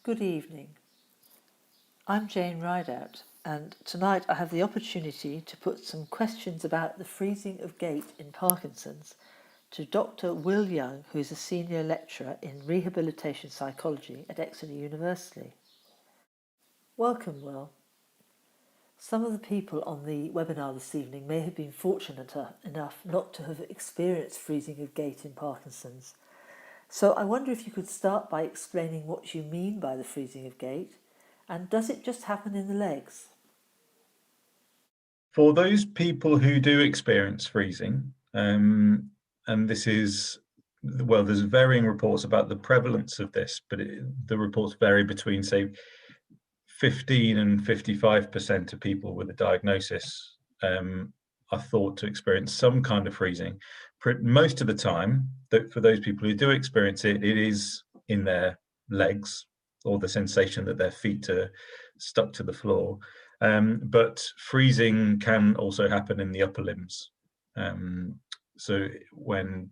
Good evening. I'm Jane Rideout, and tonight I have the opportunity to put some questions about the freezing of gait in Parkinson's to Dr. Will Young, who is a senior lecturer in rehabilitation psychology at Exeter University. Welcome, Will. Some of the people on the webinar this evening may have been fortunate enough not to have experienced freezing of gait in Parkinson's. So I wonder if you could start by explaining what you mean by the freezing of gait, and does it just happen in the legs? For those people who do experience freezing, and this is, well, there's varying reports about the prevalence of this, but the reports vary between, say, 15 and 55% of people with a diagnosis are thought to experience some kind of freezing. Most of the time, for those people who do experience it, it is in their legs, or the sensation that their feet are stuck to the floor. But freezing can also happen in the upper limbs. So when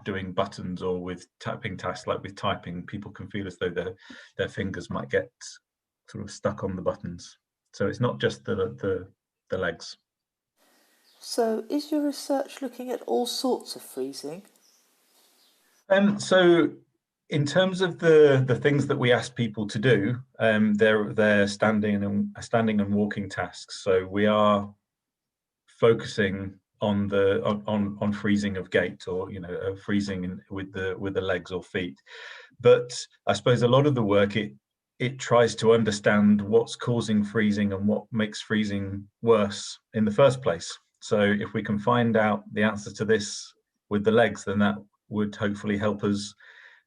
doing buttons or with tapping tasks, like with typing, people can feel as though their fingers might get sort of stuck on the buttons. So it's not just the legs. So is your research looking at all sorts of freezing? So in terms of the things that we ask people to do, they're standing and walking tasks. So we are focusing on freezing of gait, or freezing with the legs or feet. But I suppose a lot of the work, it tries to understand what's causing freezing and what makes freezing worse in the first place. So if we can find out the answer to this with the legs, then that would hopefully help us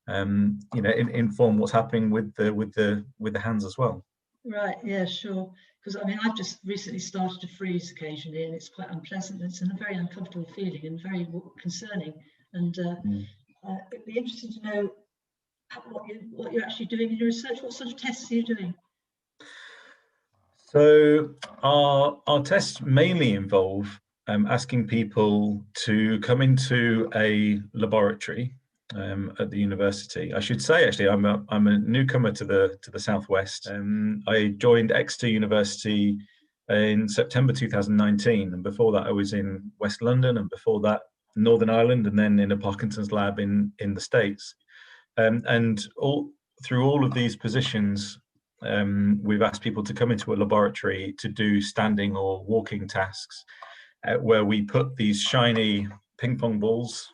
inform what's happening with the hands as well. Right, yeah, sure. Because I mean, I've just recently started to freeze occasionally, and it's quite unpleasant. It's a very uncomfortable feeling and very concerning. And it'd be interesting to know what you're actually doing in your research. What sort of tests are you doing? So our tests mainly involve asking people to come into a laboratory at the university. I should say, actually, I'm a newcomer to the southwest. I joined Exeter University in September 2019, and before that I was in West London, and before that Northern Ireland, and then in a Parkinson's lab in the States. And through all of these positions, we've asked people to come into a laboratory to do standing or walking tasks, where we put these shiny ping pong balls,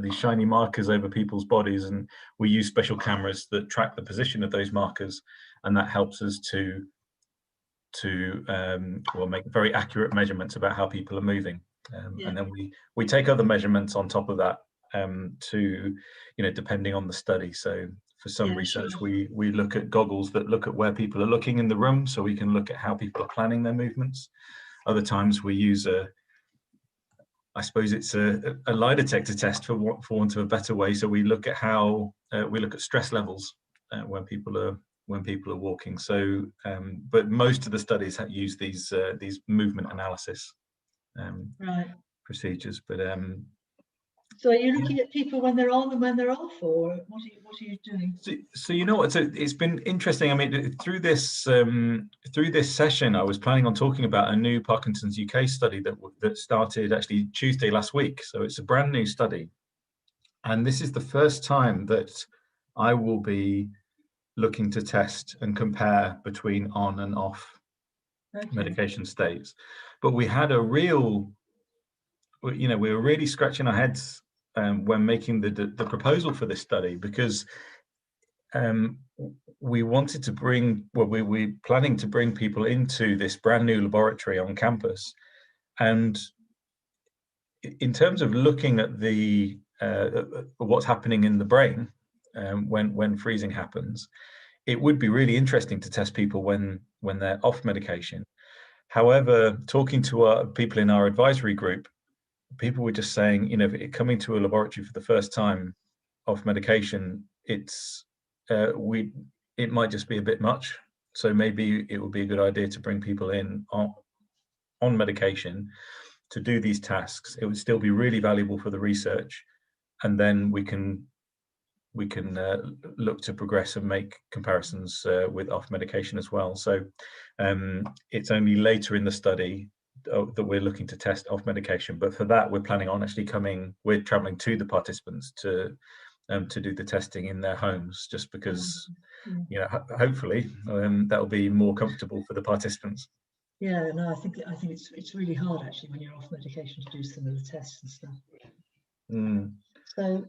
these shiny markers over people's bodies, and we use special cameras that track the position of those markers, and that helps us to make very accurate measurements about how people are moving. And then we take other measurements on top of that, to depending on the study. So for some research, sure, we look at goggles that look at where people are looking in the room, so we can look at how people are planning their movements. Other times we use I suppose it's a lie detector test, for want of a better way. So we look at how we look at stress levels when people are walking. So, but most of the studies use these movement analysis procedures. But so are you looking at people when they're on and when they're off, or what are you doing? So you know what? So it's been interesting. I mean, through this session, I was planning on talking about a new Parkinson's UK study that started actually Tuesday last week. So it's a brand new study, and this is the first time that I will be looking to test and compare between on and off medication states. But we had we were really scratching our heads when making the proposal for this study, because we wanted to we're planning to bring people into this brand new laboratory on campus, and in terms of looking at the what's happening in the brain when freezing happens, it would be really interesting to test people when they're off medication. However, talking to people in our advisory group, people were just saying, coming to a laboratory for the first time off medication, it might just be a bit much. So maybe it would be a good idea to bring people in on medication to do these tasks. It would still be really valuable for the research, and then we can look to progress and make comparisons with off medication as well. So it's only later in the study that we're looking to test off medication, but for that we're planning on actually we're traveling to the participants to do the testing in their homes, just because hopefully that will be more comfortable for the participants. Yeah, no, I think it's really hard actually when you're off medication to do some of the tests and stuff. So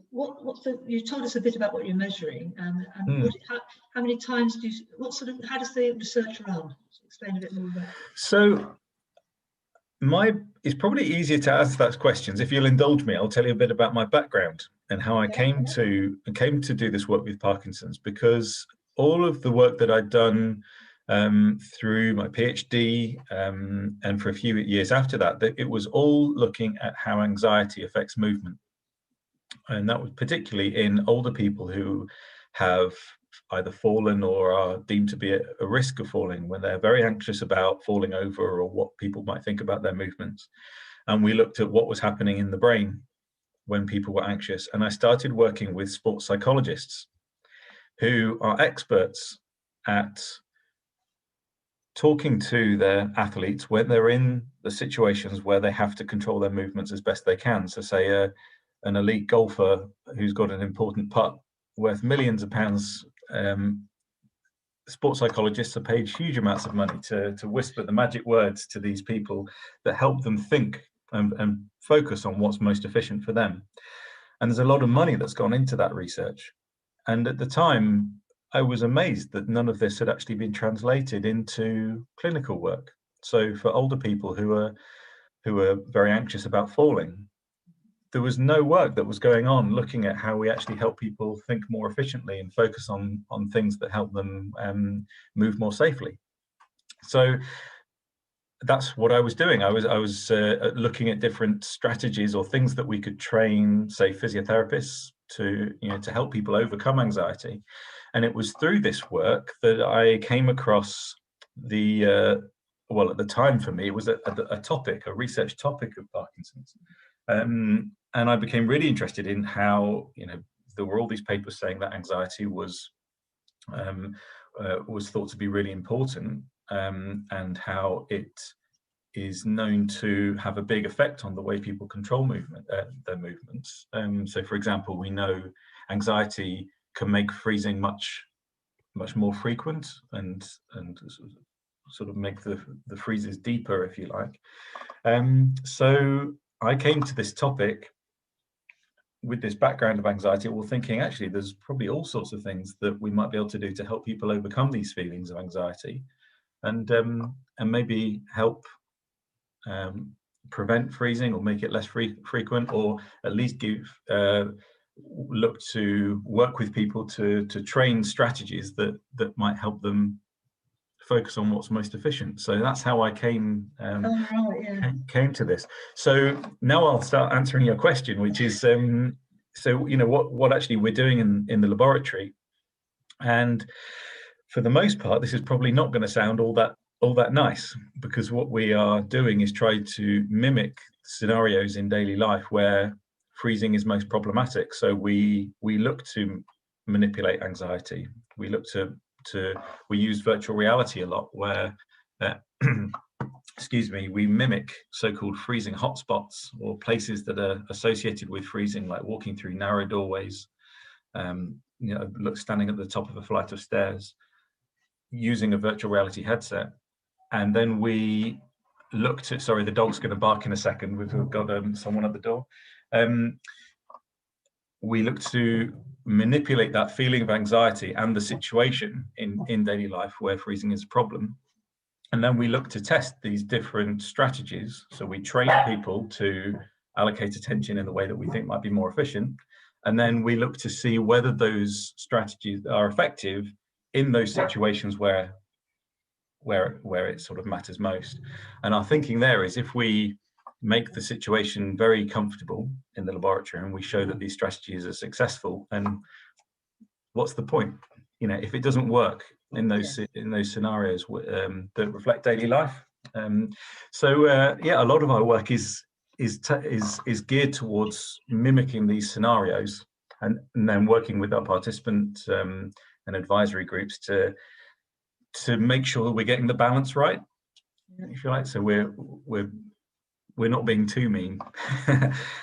you told us a bit about what you're measuring, and how many times how does the research run? Explain a bit more about. So it's probably easier to ask that questions. If you'll indulge me, I'll tell you a bit about my background and how I came to do this work with Parkinson's, because all of the work that I'd done through my PhD and for a few years after that, it was all looking at how anxiety affects movement. And that was particularly in older people who have either fallen or are deemed to be at a risk of falling, when they're very anxious about falling over or what people might think about their movements. And we looked at what was happening in the brain when people were anxious. And I started working with sports psychologists who are experts at talking to their athletes when they're in the situations where they have to control their movements as best they can. So say an elite golfer who's got an important putt worth millions of pounds, sports psychologists are paid huge amounts of money to whisper the magic words to these people that help them think and focus on what's most efficient for them. And there's a lot of money that's gone into that research. And at the time, I was amazed that none of this had actually been translated into clinical work. So for older people who are very anxious about falling, there was no work that was going on looking at how we actually help people think more efficiently and focus on things that help them move more safely. So that's what I was doing. I was looking at different strategies or things that we could train, say, physiotherapists to help people overcome anxiety. And it was through this work that I came across well, at the time for me, it was a research topic of Parkinson's. And I became really interested in how, there were all these papers saying that anxiety was thought to be really important, and how it is known to have a big effect on the way people control their movements. So, for example, we know anxiety can make freezing much more frequent and sort of make the freezes deeper, if you like. So I came to this topic with this background of anxiety, well, thinking actually there's probably all sorts of things that we might be able to do to help people overcome these feelings of anxiety, and maybe help prevent freezing or make it less frequent, or at least look to work with people to train strategies that might help them focus on what's most efficient. So that's how I came to this. So now I'll start answering your question, which is so what actually we're doing in the laboratory. And for the most part, this is probably not going to sound all that nice, because what we are doing is try to mimic scenarios in daily life where freezing is most problematic. So we look to manipulate anxiety. We look we use virtual reality a lot, where we mimic so-called freezing hotspots, or places that are associated with freezing, like walking through narrow doorways, standing at the top of a flight of stairs, using a virtual reality headset. And then we looked at, sorry, the dog's going to bark in a second. We've got someone at the door. We look to manipulate that feeling of anxiety and the situation in daily life where freezing is a problem. And then we look to test these different strategies. So we train people to allocate attention in the way that we think might be more efficient. And then we look to see whether those strategies are effective in those situations where it sort of matters most. And our thinking there is, if we make the situation very comfortable in the laboratory and we show that these strategies are successful, then what's the point? If it doesn't work in those scenarios that reflect daily life. So a lot of our work is geared towards mimicking these scenarios and then working with our participant and advisory groups to make sure we're getting the balance right, if you like. So we're not being too mean,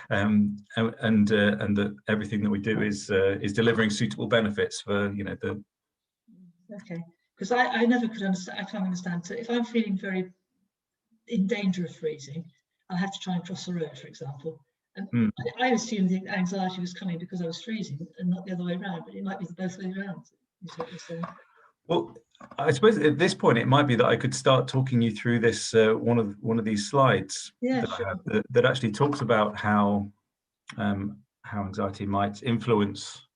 and that everything that we do is delivering suitable benefits for the. Okay, because I never could understand. I can't understand. So if I'm feeling very in danger of freezing, I have to try and cross the road, for example. And I assumed the anxiety was coming because I was freezing and not the other way around, but it might be the both ways around, is what you're saying. Well, I suppose at this point it might be that I could start talking you through this one of these slides that actually talks about how anxiety might influence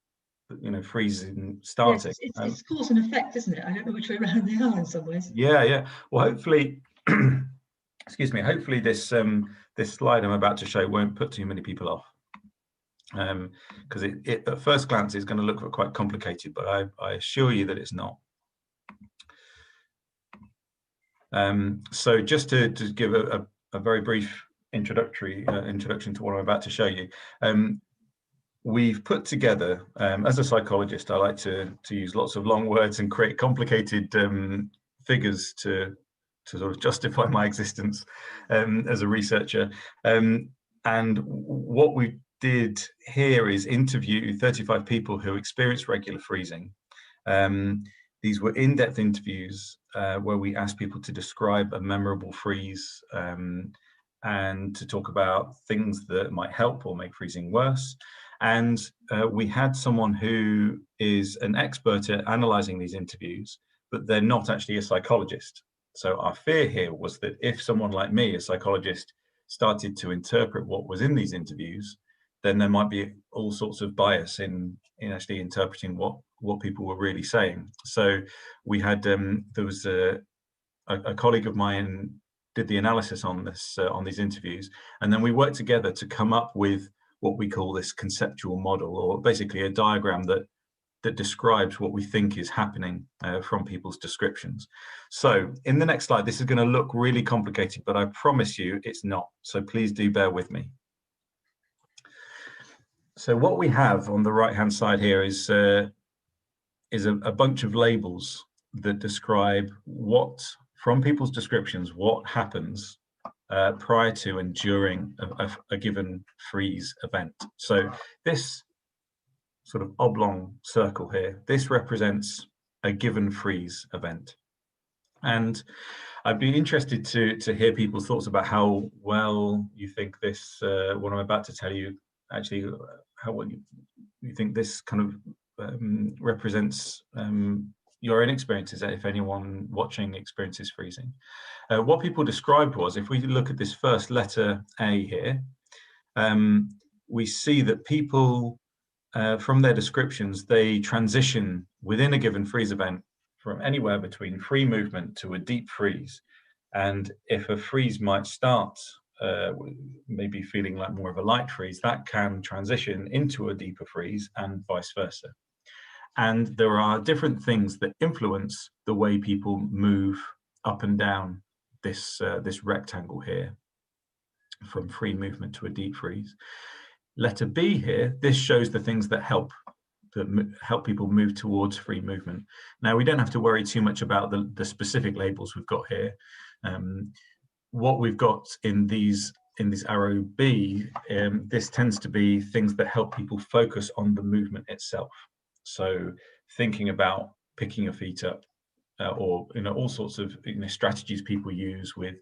freezing starting. Yes, it's cause and effect, isn't it? I don't know which way around they are in some ways. Yeah. Well, hopefully, excuse me. Hopefully, this slide I'm about to show won't put too many people off, because it at first glance is going to look quite complicated, but I assure you that it's not. So just to give a very brief introduction to what I'm about to show you. We've put together, as a psychologist, I like to use lots of long words and create complicated figures to sort of justify my existence as a researcher. And what we did here is interview 35 people who experienced regular freezing. These were in-depth interviews where we asked people to describe a memorable freeze and to talk about things that might help or make freezing worse. And we had someone who is an expert at analyzing these interviews, but they're not actually a psychologist. So our fear here was that if someone like me, a psychologist, started to interpret what was in these interviews, then there might be all sorts of bias in actually interpreting what people were really saying. So we had there was a colleague of mine did the analysis on this on these interviews, and then we worked together to come up with what we call this conceptual model, or basically a diagram that describes what we think is happening from people's descriptions. So in the next slide, this is going to look really complicated, but I promise you it's not. So please do bear with me. So what we have on the right-hand side here is a bunch of labels that describe from people's descriptions, what happens prior to and during a given freeze event. So this sort of oblong circle here, this represents a given freeze event. And I'd be interested to hear people's thoughts about how well you think this, what I'm about to tell you, actually, how well you think this kind of represents your own experiences, if anyone watching experiences freezing. What people described was, if we look at this first letter A here, we see that people, from their descriptions, they transition within a given freeze event from anywhere between free movement to a deep freeze. And if a freeze might start maybe feeling like more of a light freeze, that can transition into a deeper freeze and vice versa. And there are different things that influence the way people move up and down this rectangle here, from free movement to a deep freeze. Letter B here, this shows the things that help people move towards free movement. Now, we don't have to worry too much about the specific labels we've got here. What we've got in this arrow B, this tends to be things that help people focus on the movement itself. So thinking about picking your feet up, or all sorts of strategies people use with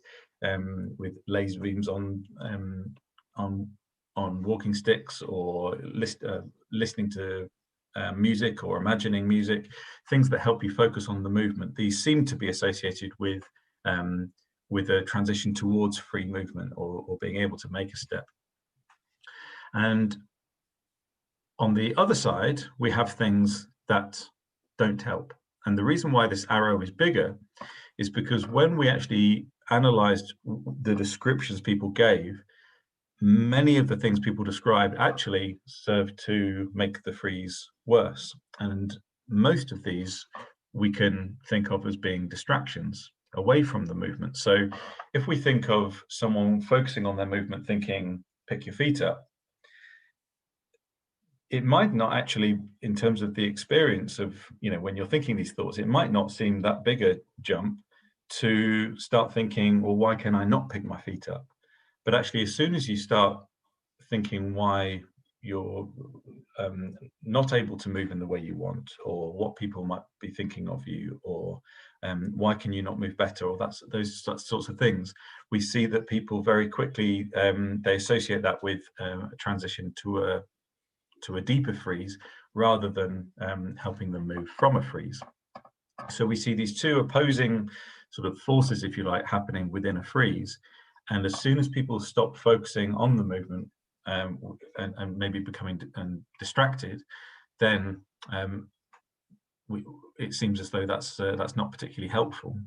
laser beams on walking sticks, or listening to music or imagining music, things that help you focus on the movement. These seem to be associated with a transition towards free movement, or being able to make a step. And on the other side, we have things that don't help. And the reason why this arrow is bigger is because when we actually analyzed the descriptions people gave, many of the things people described actually serve to make the freeze worse. And most of these we can think of as being distractions away from the movement. So if we think of someone focusing on their movement, thinking, pick your feet up, it might not actually, in terms of the experience of, when you're thinking these thoughts, it might not seem that big a jump to start thinking, well, why can I not pick my feet up? But actually, as soon as you start thinking why you're not able to move in the way you want, or what people might be thinking of you, or why can you not move better, or those sorts of things, we see that people very quickly, they associate that with a transition to a deeper freeze, rather than helping them move from a freeze. So we see these two opposing sort of forces, if you like, happening within a freeze. And as soon as people stop focusing on the movement, and maybe becoming distracted, then it seems as though that's not particularly helpful.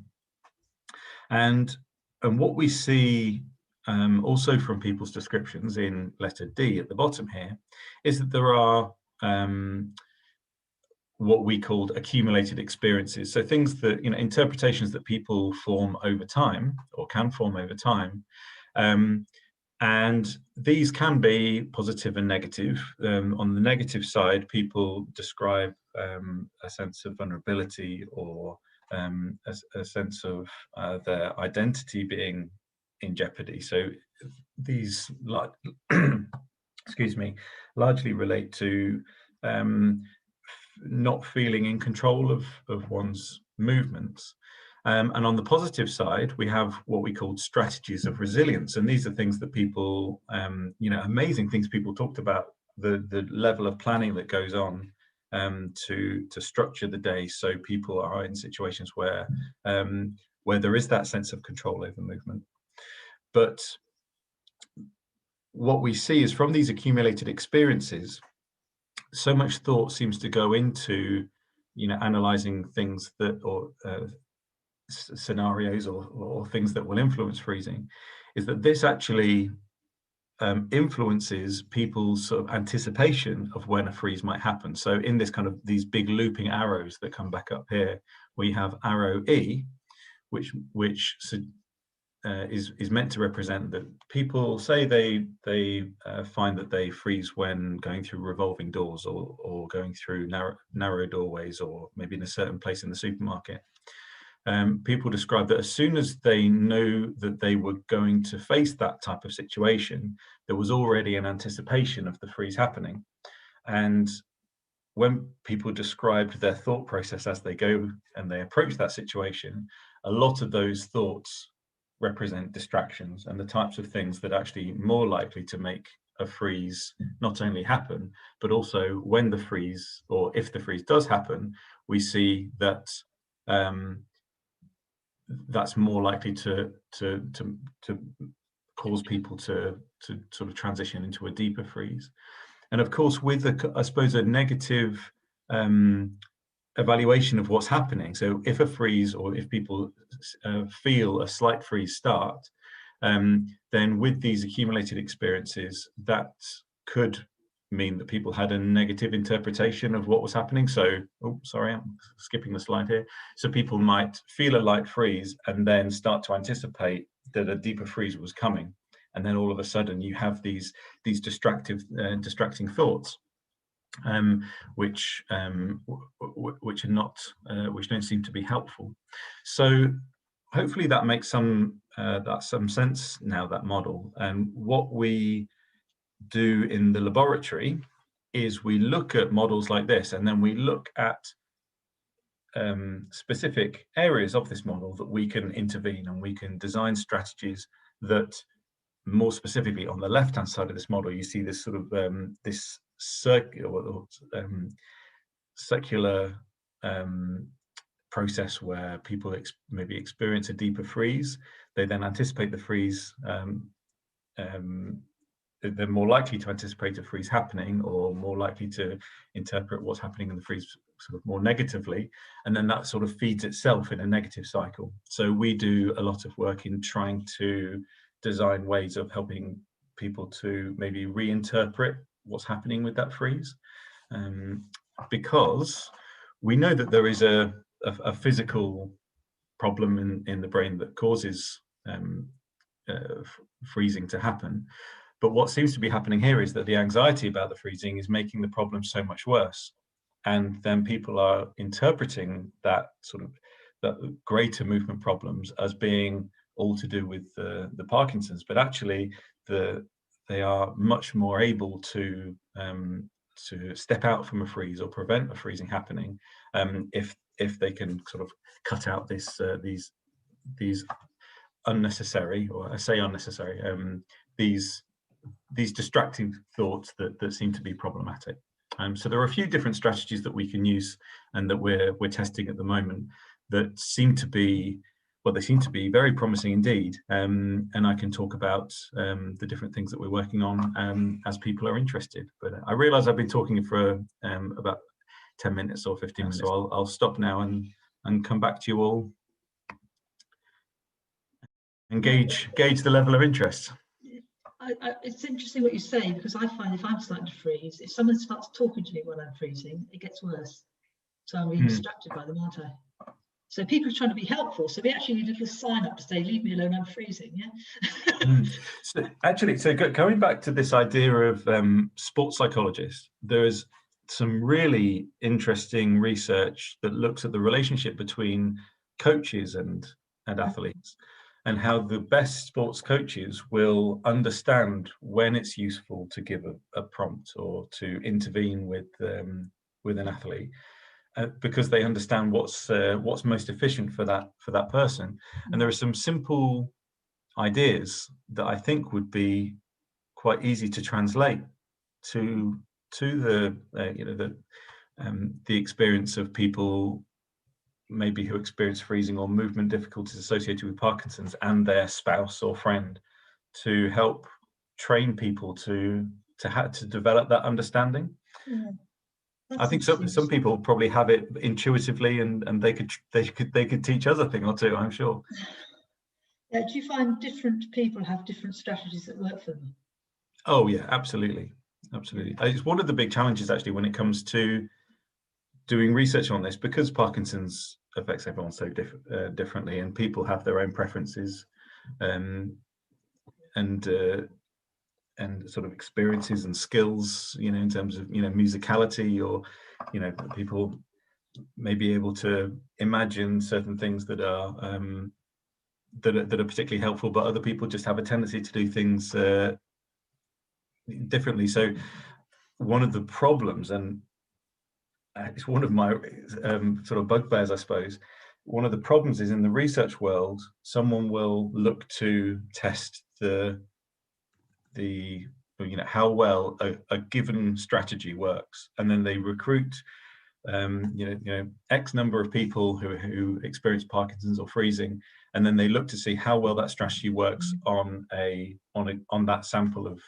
And what we see also from people's descriptions in letter D at the bottom here is that there are what we called accumulated experiences. So things that, interpretations that people form over time, or can form over time. And these can be positive and negative. On the negative side, people describe a sense of vulnerability, or a sense of their identity being in jeopardy. So these, excuse me, largely relate to not feeling in control of one's movements. And on the positive side, we have what we call strategies of resilience. And these are things that people, amazing things people talked about, the level of planning that goes on to structure the day, so people are in situations where there is that sense of control over movement. But what we see is, from these accumulated experiences, so much thought seems to go into, analyzing things that, or scenarios, or things that will influence freezing, is that this actually influences people's sort of anticipation of when a freeze might happen. So in this kind of, these big looping arrows that come back up here, we have arrow E, which is meant to represent that people say they find that they freeze when going through revolving doors, or going through narrow doorways, or maybe in a certain place in the supermarket. People describe that as soon as they knew that they were going to face that type of situation, there was already an anticipation of the freeze happening. And when people described their thought process as they go and they approach that situation, a lot of those thoughts represent distractions, and the types of things that actually more likely to make a freeze not only happen, but also when the freeze, or if the freeze does happen, we see that that's more likely to cause people to sort of transition into a deeper freeze. And of course, with I suppose a negative evaluation of what's happening. So if a freeze, or if people feel a slight freeze start, then with these accumulated experiences, that could mean that people had a negative interpretation of what was happening. So, oh, sorry, I'm skipping the slide here. So people might feel a light freeze and then start to anticipate that a deeper freeze was coming. And then all of a sudden you have these distracting thoughts, which are not, which don't seem to be helpful. So hopefully that makes some sense now, that model. And what we do in the laboratory is we look at models like this, and then we look at specific areas of this model that we can intervene, and we can design strategies that, more specifically on the left hand side of this model, you see this sort of this circular process where people maybe experience a deeper freeze. They then anticipate the freeze. They're more likely to anticipate a freeze happening, or more likely to interpret what's happening in the freeze sort of more negatively, and then that sort of feeds itself in a negative cycle. So we do a lot of work in trying to design ways of helping people to maybe reinterpret what's happening with that freeze, because we know that there is a physical problem in the brain that causes freezing to happen. But what seems to be happening here is that the anxiety about the freezing is making the problem so much worse. And then people are interpreting that sort of that greater movement problems as being all to do with the Parkinson's, but actually they are much more able to step out from a freeze or prevent a freezing happening if they can sort of cut out these unnecessary, or I say unnecessary, these distracting thoughts that seem to be problematic. So there are a few different strategies that we can use and that we're testing at the moment that seem to be, well, they seem to be very promising indeed. And I can talk about the different things that we're working on as people are interested. But I realise I've been talking for about 10 minutes or 15 minutes, so I'll stop now and come back to you all and gauge the level of interest. It's interesting what you say, because I find if I'm starting to freeze, if someone starts talking to me while I'm freezing, it gets worse. So I'm being distracted by them, aren't I? So people are trying to be helpful. So we actually need a little sign up to say, "Leave me alone, I'm freezing." Yeah. So going back to this idea of sports psychologists, there is some really interesting research that looks at the relationship between coaches and athletes, and how the best sports coaches will understand when it's useful to give a prompt or to intervene with an athlete, because they understand what's most efficient for that person. And there are some simple ideas that I think would be quite easy to translate to the experience of people maybe who experience freezing or movement difficulties associated with Parkinson's and their spouse or friend, to help train people to develop that understanding. Yeah, I think some people probably have it intuitively, and they could teach us a thing or two, I'm sure. Do you find different people have different strategies that work for them? Oh yeah, absolutely. It's one of the big challenges actually when it comes to doing research on this, because Parkinson's affects everyone so differently, and people have their own preferences and sort of experiences and skills, in terms of musicality, or people may be able to imagine certain things that are particularly helpful, but other people just have a tendency to do things differently. So one of the problems, and it's one of my sort of bugbears, I suppose, one of the problems is in the research world, someone will look to test how well a given strategy works, and then they recruit X number of people who experience Parkinson's or freezing, and then they look to see how well that strategy works on that sample of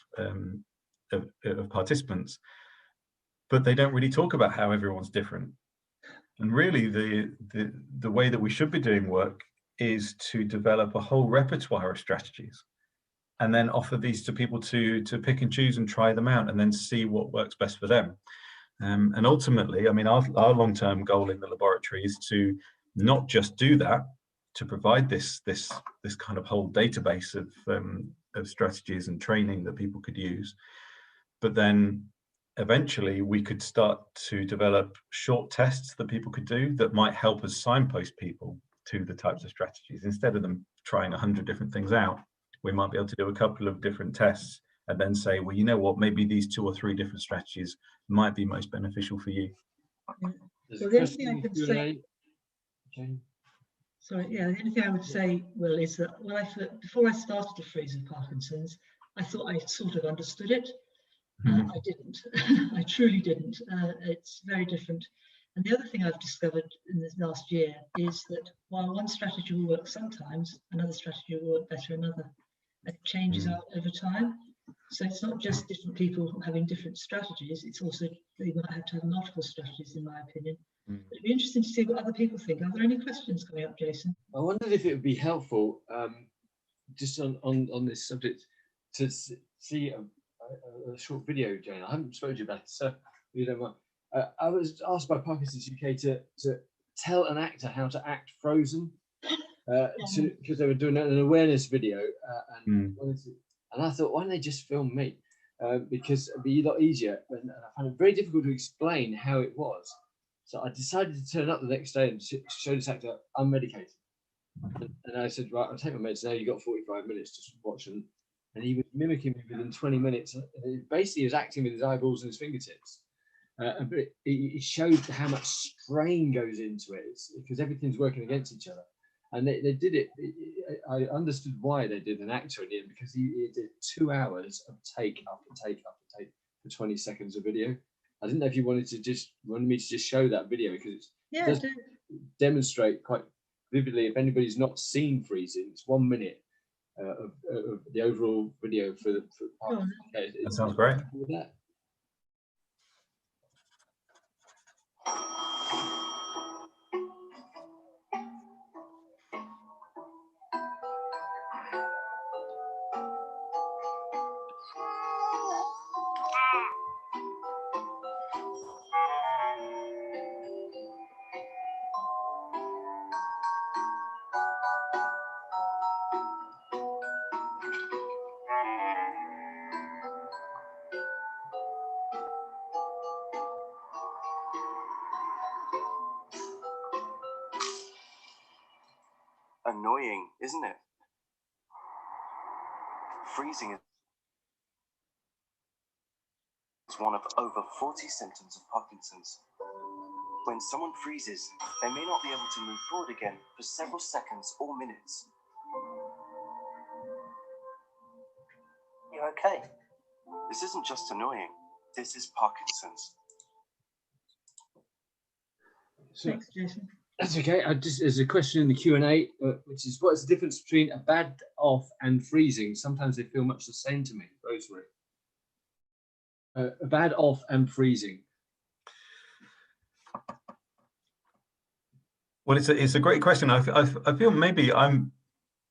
participants. But they don't really talk about how everyone's different. And really, the way that we should be doing work is to develop a whole repertoire of strategies, and then offer these to people to pick and choose and try them out, and then see what works best for them. And ultimately, I mean, our long-term goal in the laboratory is to not just do that, to provide this kind of whole database of strategies and training that people could use, but then eventually we could start to develop short tests that people could do that might help us signpost people to the types of strategies. Instead of them trying 100 different things out, we might be able to do a couple of different tests and then say, well, you know what, maybe these 2 or 3 different strategies might be most beneficial for you. So the only thing I could say, the only thing I would say, Will, is that before I started to freeze with Parkinson's, I thought I sort of understood it. I didn't. I truly didn't. It's very different. And the other thing I've discovered in this last year is that while one strategy will work sometimes, another strategy will work better another. It changes out over time. So it's not just different people having different strategies, it's also they might have to have multiple strategies, in my opinion. But it'd be interesting to see what other people think. Are there any questions coming up, Jason? I wondered if it would be helpful, just on this subject, to see a short video, Jane. I haven't spoken to you about it, so you don't mind. I was asked by Parkinson's UK to tell an actor how to act frozen, because they were doing an awareness video, and wanted to And I thought, why don't they just film me? Because it'd be a lot easier. And I found it very difficult to explain how it was. So I decided to turn up the next day and show this actor unmedicated. And I said, right, I'll take my meds now. You've got 45 minutes to watch them. And he was mimicking me within 20 minutes. And basically, he was acting with his eyeballs and his fingertips. But it showed how much strain goes into it. It's because everything's working against each other. And they did it. I understood why they did an actor in the end, because he did 2 hours of take after take after take for 20 seconds of video. I didn't know if you wanted me to just show that video, because it does demonstrate quite vividly. If anybody's not seen freezing, it's 1 minute of the overall video for Parkinson. That sounds great. Annoying, isn't it? Freezing is one of over 40 symptoms of Parkinson's. When someone freezes, they may not be able to move forward again for several seconds or minutes. You're okay. This isn't just annoying, this is Parkinson's. Thanks, Jason. That's okay. There's a question in the Q&A, which is, what is the difference between a bad off and freezing? Sometimes they feel much the same to me. Rosemary. A bad off and freezing. Well, it's a great question. I feel maybe I'm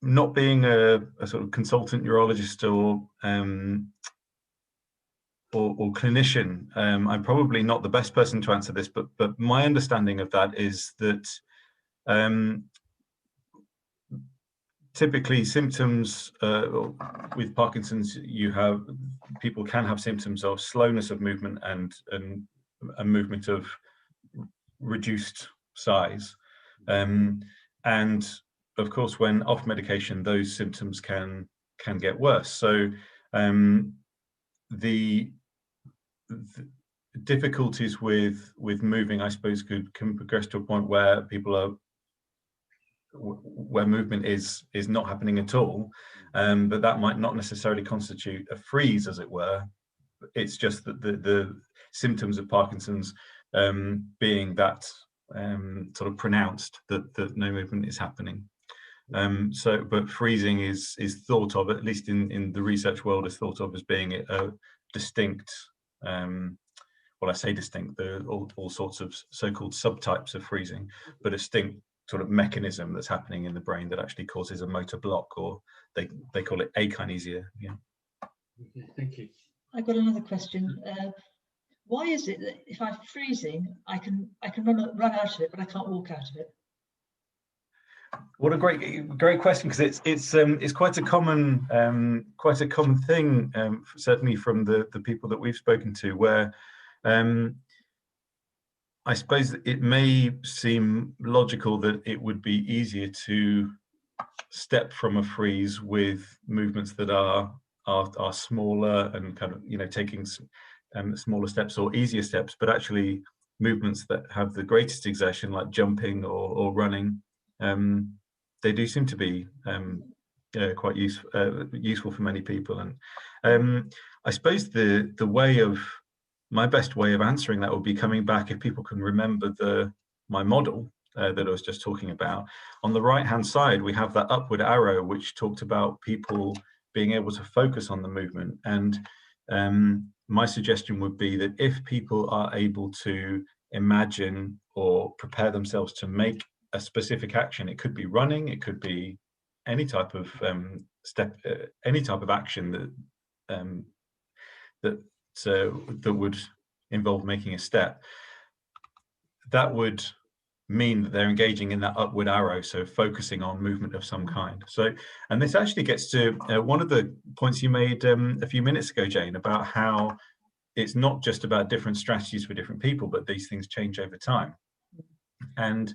not being a sort of consultant neurologist or clinician. I'm probably not the best person to answer this, but my understanding of that is that typically symptoms with Parkinson's, people can have symptoms of slowness of movement and a movement of reduced size, and of course, when off medication, those symptoms can get worse. So the difficulties with moving, I suppose, can progress to a point where where movement is not happening at all, but that might not necessarily constitute a freeze, as it were. It's just that the symptoms of Parkinson's being that sort of pronounced that no movement is happening. But freezing is thought of, at least in the research world, is thought of as being a distinct, well, I say distinct, there are all sorts of so-called subtypes of freezing, but a distinct sort of mechanism that's happening in the brain that actually causes a motor block, or they call it akinesia. Yeah. Okay, thank you. I've got another question. Why is it that if I'm freezing, I can run out of it, but I can't walk out of it? What a great question, because it's quite a common thing, certainly from the people that we've spoken to, where I suppose it may seem logical that it would be easier to step from a freeze with movements that are smaller and kind of, taking smaller steps or easier steps, but actually movements that have the greatest exertion, like jumping or running, they do seem to be quite useful for many people. And I suppose my best way of answering that would be coming back, if people can remember my model that I was just talking about. On the right hand side, we have that upward arrow which talked about people being able to focus on the movement. And my suggestion would be that if people are able to imagine or prepare themselves to make a specific action, it could be running, it could be any type of step, any type of action that would involve making a step, that would mean that they're engaging in that upward arrow, so focusing on movement of some kind. So, and this actually gets to one of the points you made a few minutes ago, Jane, about how it's not just about different strategies for different people, but these things change over time. And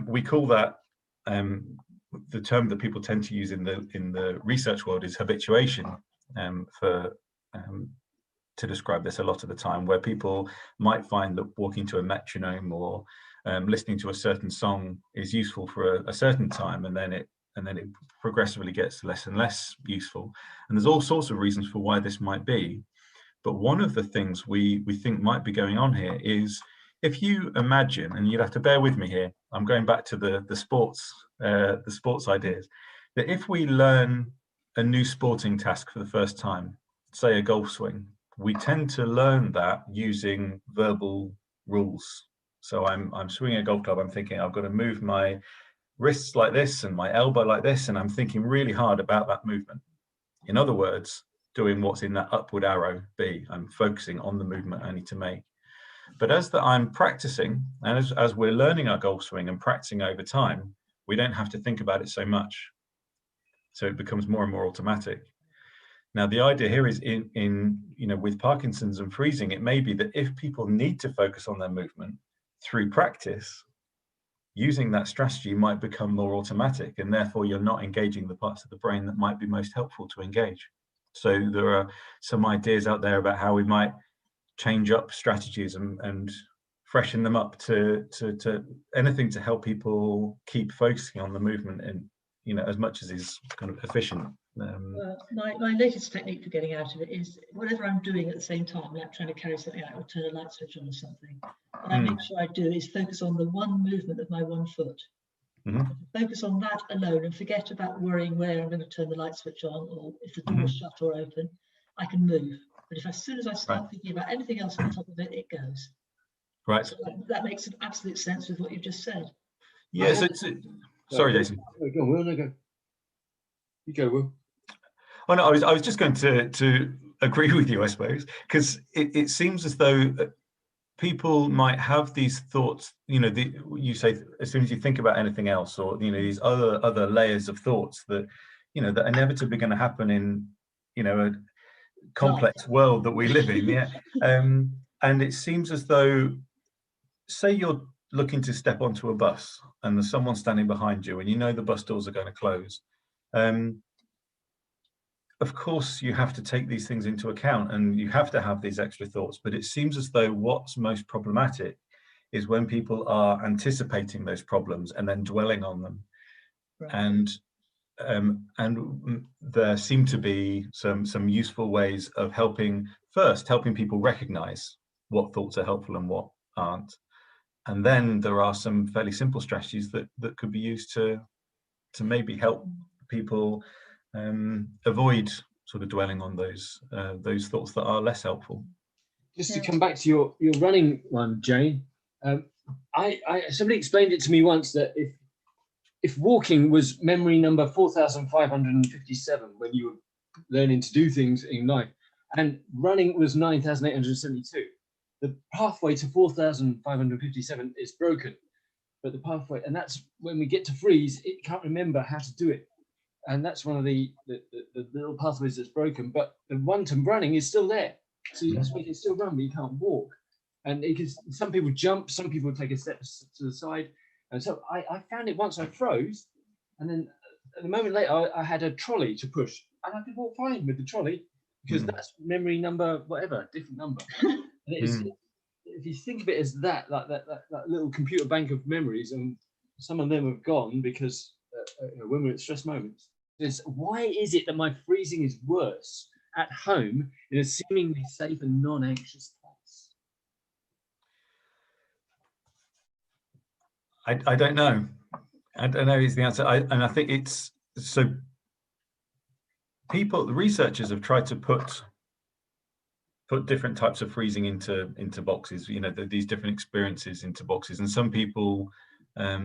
we call that, the term that people tend to use in the research world is habituation, to describe this a lot of the time, where people might find that walking to a metronome or listening to a certain song is useful for a certain time, and then it progressively gets less and less useful. And there's all sorts of reasons for why this might be. But one of the things we think might be going on here is, if you imagine, and you'd have to bear with me here, I'm going back to the sports ideas, that if we learn a new sporting task for the first time, say a golf swing, we tend to learn that using verbal rules. So I'm swinging a golf club, I'm thinking I've got to move my wrists like this and my elbow like this, and I'm thinking really hard about that movement. In other words, doing what's in that upward arrow B. I'm focusing on the movement I need to make. But as I'm practicing, and as we're learning our golf swing and practicing over time, we don't have to think about it so much. So it becomes more and more automatic. Now, the idea here is with Parkinson's and freezing, it may be that if people need to focus on their movement through practice, using that strategy might become more automatic, and therefore you're not engaging the parts of the brain that might be most helpful to engage. So there are some ideas out there about how we might change up strategies and freshen them up to anything to help people keep focusing on the movement, and as much as is kind of efficient. My latest technique for getting out of it is, whatever I'm doing at the same time, like trying to carry something out or turn a light switch on or something, what I make sure I do is focus on the one movement of my one foot. Focus on that alone and forget about worrying where I'm going to turn the light switch on, or if the door's shut or open. I can move. But if as soon as I start thinking about anything else on top of it, it goes. Right. So that makes absolute sense with what you've just said. Yeah. Sorry, Jason. Go on, Will. No, go. You go, Will. Oh no, I was just going to agree with you, I suppose, because it seems as though people might have these thoughts. You say as soon as you think about anything else, or these other layers of thoughts that that are inevitably going to happen in a complex world that we live in. Yeah. And it seems as though, say you're looking to step onto a bus and there's someone standing behind you, and the bus doors are going to close. Of course, you have to take these things into account, and you have to have these extra thoughts. But it seems as though what's most problematic is when people are anticipating those problems and then dwelling on them. Right. And there seem to be some useful ways of helping people recognize what thoughts are helpful and what aren't. And then there are some fairly simple strategies that could be used to maybe help people avoid sort of dwelling on those thoughts that are less helpful. Just to come back to your running one, Jane, somebody explained it to me once that if walking was memory number 4,557 when you were learning to do things in life, and running was 9,872, the pathway to 4,557 is broken. But the pathway, and that's when we get to freeze, it can't remember how to do it. And that's one of the little pathways that's broken. But the one to running is still there. So that's why you can still run, but you can't walk. And some people jump, some people take a step to the side. And so I found it once. I froze, and then a moment later I had a trolley to push, and I could walk fine with the trolley, because that's memory number whatever, different number. And it is, if you think of it as that little computer bank of memories, and some of them have gone because when we're at stress moments. Why is it that my freezing is worse at home in a seemingly safe and non-anxious place? I don't know. I don't know is the answer. And I think it's so. The researchers have tried to put different types of freezing into boxes. These different experiences into boxes. And some people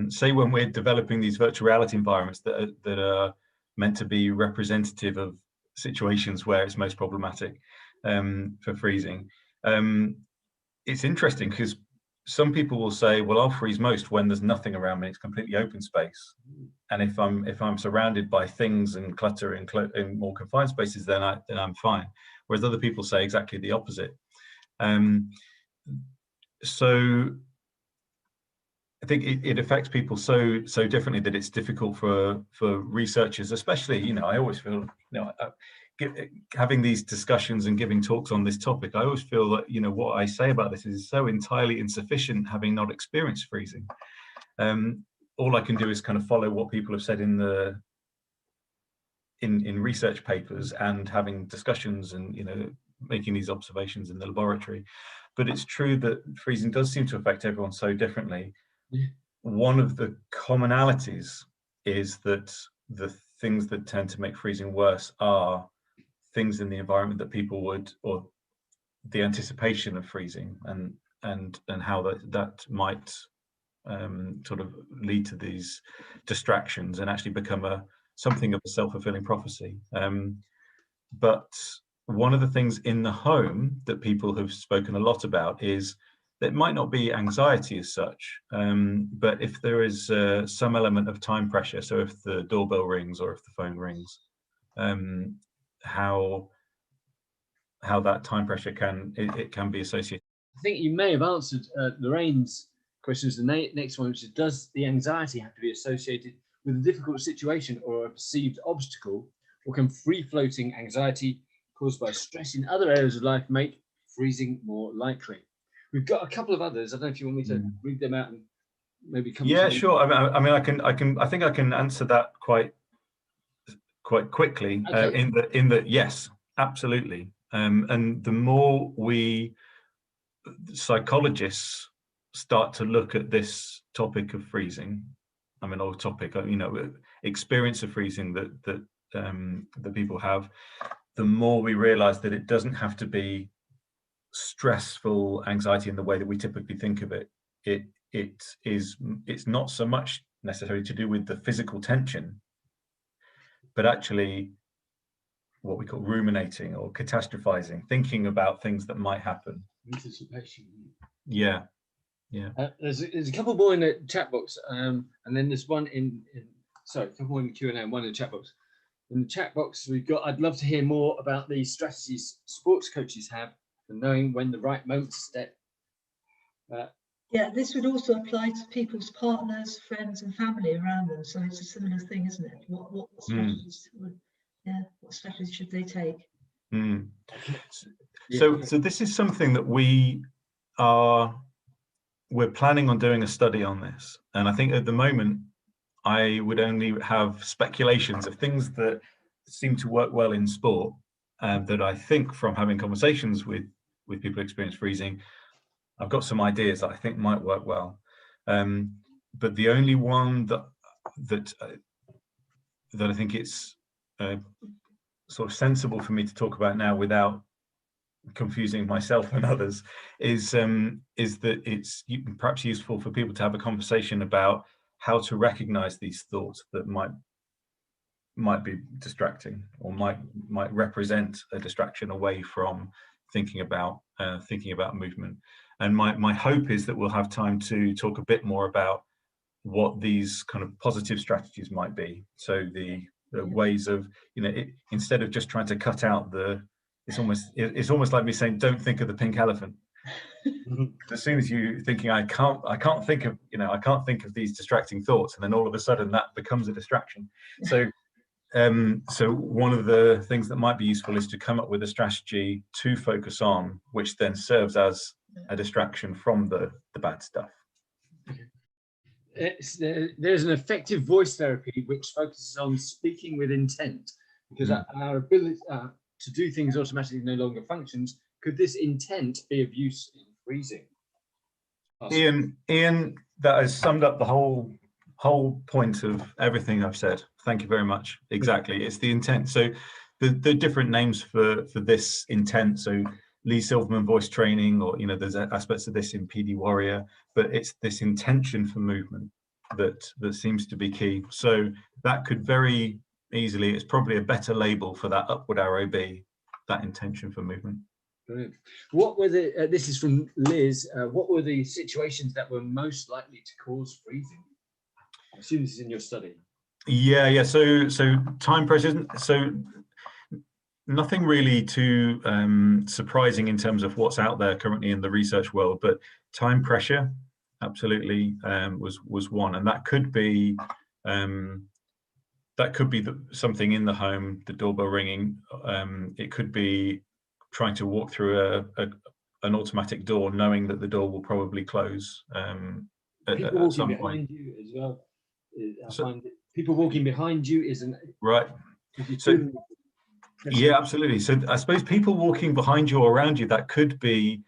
say, when we're developing these virtual reality environments that are meant to be representative of situations where it's most problematic for freezing. It's interesting because some people will say, well, I'll freeze most when there's nothing around me, it's completely open space. And if I'm surrounded by things and clutter in more confined spaces, then I'm fine. Whereas other people say exactly the opposite. So I think it affects people so differently that it's difficult for researchers, especially, I always feel, having these discussions and giving talks on this topic, I always feel that, what I say about this is so entirely insufficient, having not experienced freezing. All I can do is kind of follow what people have said in research papers and having discussions and, making these observations in the laboratory. But it's true that freezing does seem to affect everyone so differently. Yeah. One of the commonalities is that the things that tend to make freezing worse are things in the environment that people would, or the anticipation of freezing, and how that might sort of lead to these distractions and actually become something of a self-fulfilling prophecy. But one of the things in the home that people have spoken a lot about is that it might not be anxiety as such, but if there is some element of time pressure, so if the doorbell rings or if the phone rings, how that time pressure can be associated. I think you may have answered Lorraine's questions. The next one, which is, does the anxiety have to be associated with a difficult situation or a perceived obstacle, or can free-floating anxiety caused by stress in other areas of life make freezing more likely? We've got a couple of others. I don't know if you want me to read them out and maybe come. Yeah, sure. I think I can answer that quite quickly. Okay. In the yes, absolutely. And the more psychologists start to look at this topic of freezing, experience of freezing that people have, the more we realize that it doesn't have to be stressful anxiety in the way that we typically think of it. It's not so much necessarily to do with the physical tension, but actually what we call ruminating or catastrophizing, thinking about things that might happen. Anticipation. Yeah. There's a couple more in the chat box, and then there's one a couple more in the Q&A and one in the chat box. In the chat box, we've got, I'd love to hear more about the strategies sports coaches have for knowing when the right moment to step. Yeah, this would also apply to people's partners, friends, and family around them. So it's a similar thing, isn't it? What strategies? What strategies should they take? So this is something that we're planning on doing a study on this, and I think at the moment I would only have speculations of things that seem to work well in sport, and that I think from having conversations with people who experience freezing, I've got some ideas that I think might work well. But the only one that I think it's sort of sensible for me to talk about now without confusing myself and others is that it's perhaps useful for people to have a conversation about how to recognize these thoughts that might be distracting or might represent a distraction away from thinking about movement. And my hope is that we'll have time to talk a bit more about what these kind of positive strategies might be. So the ways of, instead of just trying to cut out it's almost like me saying, don't think of the pink elephant. As soon as you're thinking, I can't think of these distracting thoughts, and then all of a sudden that becomes a distraction. So one of the things that might be useful is to come up with a strategy to focus on, which then serves as a distraction from the bad stuff. There's an effective voice therapy which focuses on speaking with intent, because our ability to do things automatically no longer functions. Could this intent be of use in freezing? Ian, that has summed up the whole point of everything I've said. Thank you very much. Exactly, it's the intent. So the different names for this intent. So Lee Silverman voice training, or there's aspects of this in PD Warrior, but it's this intention for movement that seems to be key. So that could very easily, it's probably a better label for that upward arrow be that intention for movement. Brilliant. What were the, this is from Liz, what were the situations that were most likely to cause freezing? I assume this is in your study. Yeah. So time pressure. So nothing really too surprising in terms of what's out there currently in the research world, but time pressure absolutely was one, and that could be something in the home, the doorbell ringing. It could be trying to walk through an automatic door, knowing that the door will probably close People at some walking point. behind you as well. I So- find that people walking behind you isn't Right. if you So- do. Yeah, absolutely. So I suppose people walking behind you or around you, that could be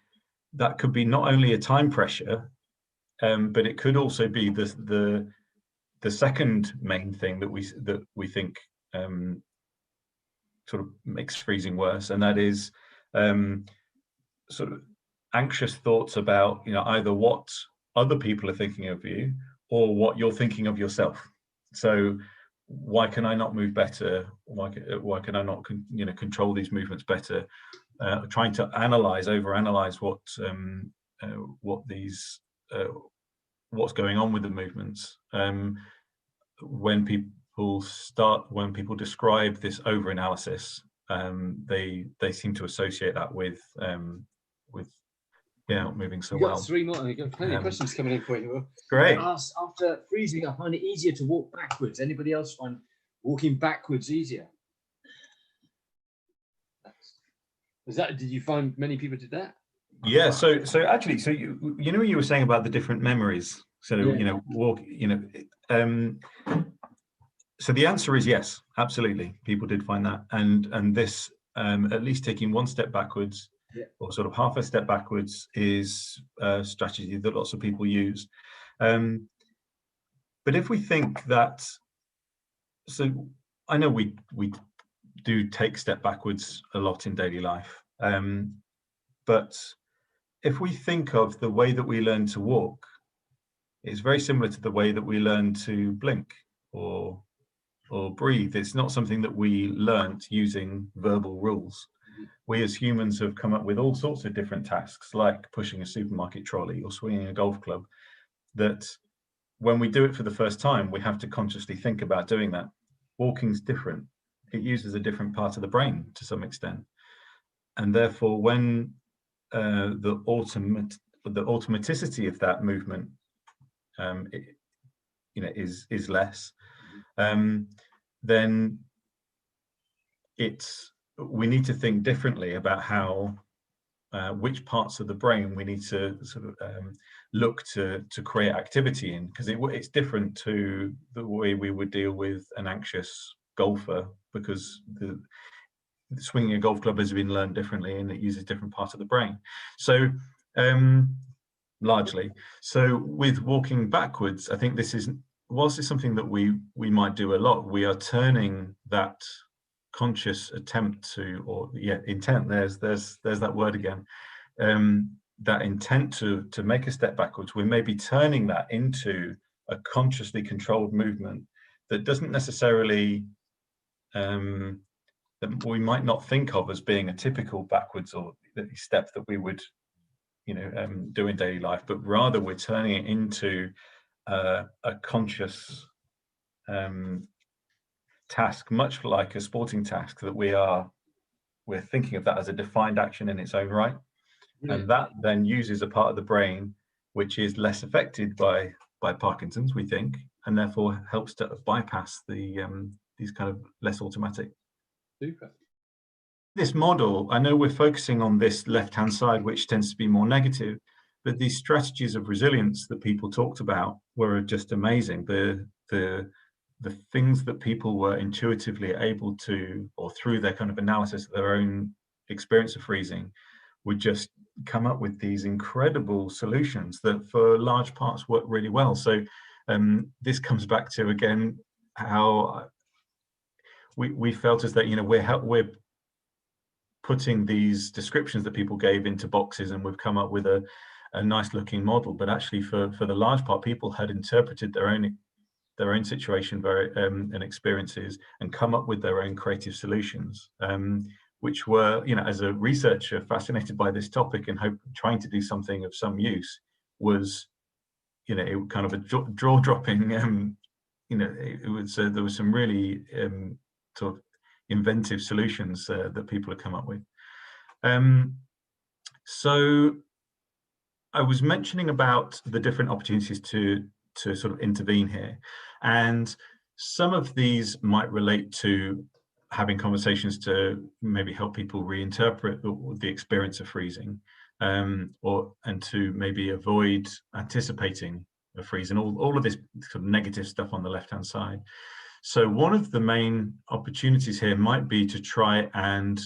not only a time pressure, but it could also be the second main thing that we think sort of makes freezing worse, and that is sort of anxious thoughts about, either what other people are thinking of you or what you're thinking of yourself. So why can I not move better? Why can I not control these movements better? Trying to overanalyze what's going on with the movements. When people describe this overanalysis, they seem to associate that with not moving so You've got well. 3 more. You've got plenty of questions coming in for you. Great. After freezing, I find it easier to walk backwards. Anybody else find walking backwards easier? Did you find many people did that? Yeah. So actually, you were saying about the different memories. So Yeah. So the answer is yes, absolutely. People did find that, and this at least taking one step backwards, or sort of half a step backwards, is a strategy that lots of people use. But if we think that, so I know we do take step backwards a lot in daily life, but if we think of the way that we learn to walk, it's very similar to the way that we learn to blink or breathe. It's not something that we learnt using verbal rules. We as humans have come up with all sorts of different tasks, like pushing a supermarket trolley or swinging a golf club, that when we do it for the first time, we have to consciously think about doing that. Walking's different. It uses a different part of the brain to some extent. And therefore, when the automaticity of that movement is less, then we need to think differently about how which parts of the brain we need to sort of look to create activity in, because it's different to the way we would deal with an anxious golfer, because swinging a golf club has been learned differently and it uses different parts of the brain. So largely. So with walking backwards, I think whilst it's something that we might do a lot, we are turning that conscious attempt intent. There's that word again. That intent to make a step backwards, we may be turning that into a consciously controlled movement that doesn't necessarily that we might not think of as being a typical backwards or step that we would do in daily life, but rather we're turning it into a conscious task, much like a sporting task, that we're thinking of that as a defined action in its own right. And that then uses a part of the brain which is less affected by Parkinson's, we think, and therefore helps to bypass these kind of less automatic. Super. This model, I know we're focusing on this left-hand side, which tends to be more negative, but these strategies of resilience that people talked about were just amazing. The things that people were intuitively able to, or through their kind of analysis of their own experience of freezing, would just come up with these incredible solutions that for large parts work really well. So this comes back to, again, how we felt as that, we're putting these descriptions that people gave into boxes, and we've come up with a nice looking model, but actually for the large part, people had interpreted their own situation and experiences and come up with their own creative solutions, which were, you know, as a researcher fascinated by this topic and trying to do something of some use, was, you know, it kind of a jaw-dropping. You know, it was there was some really sort of inventive solutions that people have come up with. So I was mentioning about the different opportunities to sort of intervene here, and some of these might relate to having conversations to maybe help people reinterpret the experience of freezing, and to maybe avoid anticipating a freeze, and all of this sort of negative stuff on the left-hand side. So one of the main opportunities here might be to try and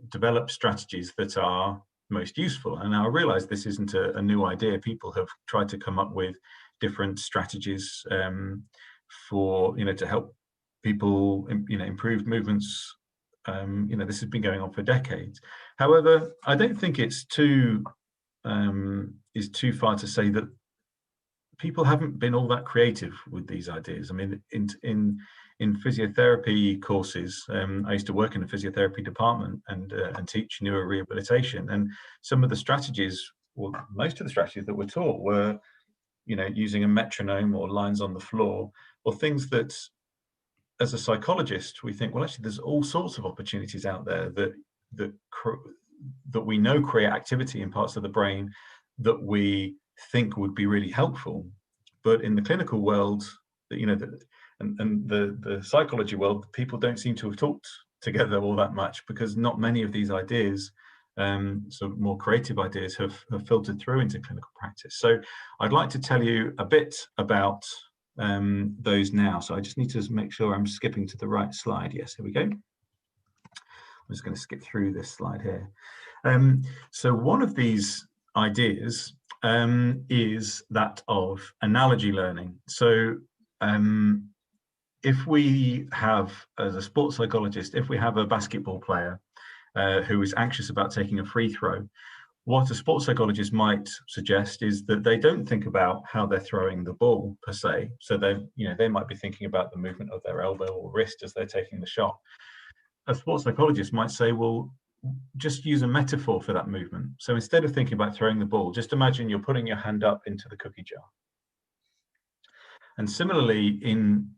develop strategies that are most useful. And I realize this isn't a new idea. People have tried to come up with different strategies for, you know, to help people, you know, improve movements. You know, this has been going on for decades. However, I don't think it's too far to say that people haven't been all that creative with these ideas. I mean, in physiotherapy courses, I used to work in a physiotherapy department and teach neurorehabilitation, and some of the strategies, well, most of the strategies that were taught were, you know, using a metronome or lines on the floor, or things that, as a psychologist, we think, well, actually, there's all sorts of opportunities out there that we know create activity in parts of the brain that we think would be really helpful. But in the clinical world, you know, and the psychology world, people don't seem to have talked together all that much, because not many of these ideas, sort of more creative ideas, have filtered through into clinical practice. So I'd like to tell you a bit about those now. So I just need to make sure I'm skipping to the right slide. Yes, here we go. I'm just going to skip through this slide here. So one of these ideas is that of analogy learning. So if we have, as a sports psychologist, if we have a basketball player who is anxious about taking a free throw, what a sports psychologist might suggest is that they don't think about how they're throwing the ball per se. So they might be thinking about the movement of their elbow or wrist as they're taking the shot. A sports psychologist might say, well, just use a metaphor for that movement. So instead of thinking about throwing the ball, just imagine you're putting your hand up into the cookie jar. And similarly, in